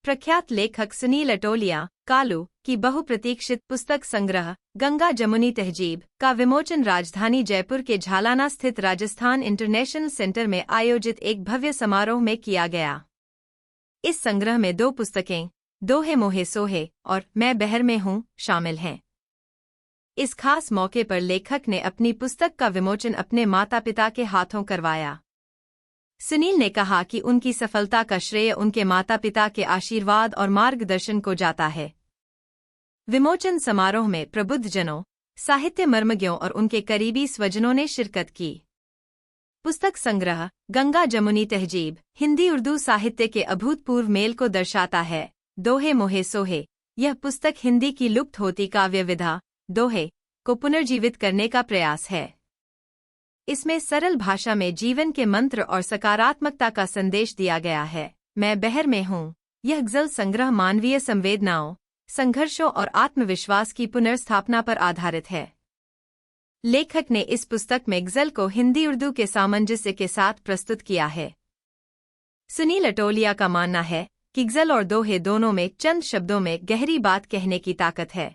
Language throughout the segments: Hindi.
प्रख्यात लेखक सुनील अटोलिया कालू की बहुप्रतीक्षित पुस्तक संग्रह गंगा जमुनी तहजीब का विमोचन राजधानी जयपुर के झालाना स्थित राजस्थान इंटरनेशनल सेंटर में आयोजित एक भव्य समारोह में किया गया। इस संग्रह में 2 पुस्तकें दोहे मोहे सोहे और मैं बहर में हूँ शामिल हैं। इस खास मौके पर लेखक ने अपनी पुस्तक का विमोचन अपने माता पिता के हाथों करवाया। सुनील ने कहा कि उनकी सफलता का श्रेय उनके माता पिता के आशीर्वाद और मार्गदर्शन को जाता है। विमोचन समारोह में प्रबुद्धजनों, साहित्य मर्मज्ञों और उनके करीबी स्वजनों ने शिरकत की। पुस्तक संग्रह गंगा जमुनी तहजीब हिंदी उर्दू साहित्य के अभूतपूर्व मेल को दर्शाता है। दोहे मोहे सोहे यह पुस्तक हिंदी की लुप्त होती काव्य विधा दोहे को पुनर्जीवित करने का प्रयास है। इसमें सरल भाषा में जीवन के मंत्र और सकारात्मकता का संदेश दिया गया है। मैं बहर में हूँ यह गज़ल संग्रह मानवीय संवेदनाओं, संघर्षों और आत्मविश्वास की पुनर्स्थापना पर आधारित है। लेखक ने इस पुस्तक में गज़ल को हिंदी उर्दू के सामंजस्य के साथ प्रस्तुत किया है। सुनील अटोलिया का मानना है कि गज़ल और दोहे दोनों में चंद शब्दों में गहरी बात कहने की ताकत है।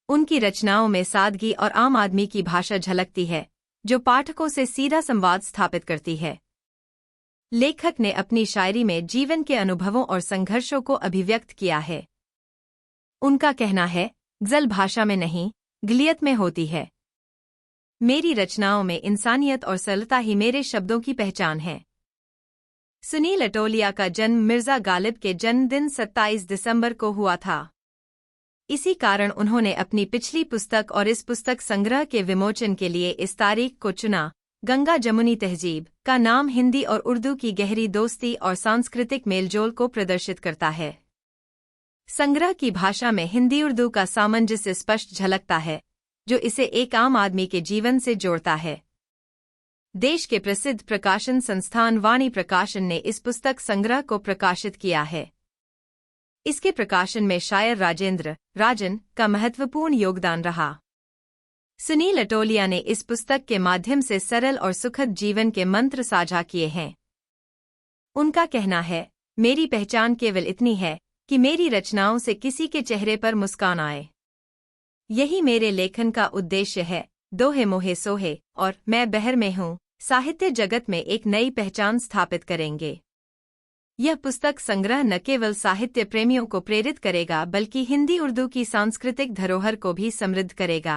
उनकी रचनाओं में सादगी और आम आदमी की भाषा झलकती है, जो पाठकों से सीधा संवाद स्थापित करती है। लेखक ने अपनी शायरी में जीवन के अनुभवों और संघर्षों को अभिव्यक्त किया है। उनका कहना है, गज़ल भाषा में नहीं, गलियत में होती है। मेरी रचनाओं में इंसानियत और सरलता ही मेरे शब्दों की पहचान है। सुनील अटोलिया का जन्म मिर्ज़ा गालिब के जन्मदिन 27 दिसंबर को हुआ था। इसी कारण उन्होंने अपनी पिछली पुस्तक और इस पुस्तक संग्रह के विमोचन के लिए इस तारीख को चुना। गंगा जमुनी तहजीब का नाम हिंदी और उर्दू की गहरी दोस्ती और सांस्कृतिक मेलजोल को प्रदर्शित करता है। संग्रह की भाषा में हिंदी उर्दू का सामंजस्य स्पष्ट झलकता है, जो इसे एक आम आदमी के जीवन से जोड़ता है। देश के प्रसिद्ध प्रकाशन संस्थान वाणी प्रकाशन ने इस पुस्तक संग्रह को प्रकाशित किया है। इसके प्रकाशन में शायर राजेंद्र राजन का महत्वपूर्ण योगदान रहा। सुनील अटोलिया ने इस पुस्तक के माध्यम से सरल और सुखद जीवन के मंत्र साझा किए हैं। उनका कहना है, मेरी पहचान केवल इतनी है कि मेरी रचनाओं से किसी के चेहरे पर मुस्कान आए। यही मेरे लेखन का उद्देश्य है। दोहे मोहे सोहे और मैं बहर में हूँ साहित्य जगत में एक नई पहचान स्थापित करेंगे। यह पुस्तक संग्रह न केवल साहित्य प्रेमियों को प्रेरित करेगा, बल्कि हिंदी उर्दू की सांस्कृतिक धरोहर को भी समृद्ध करेगा।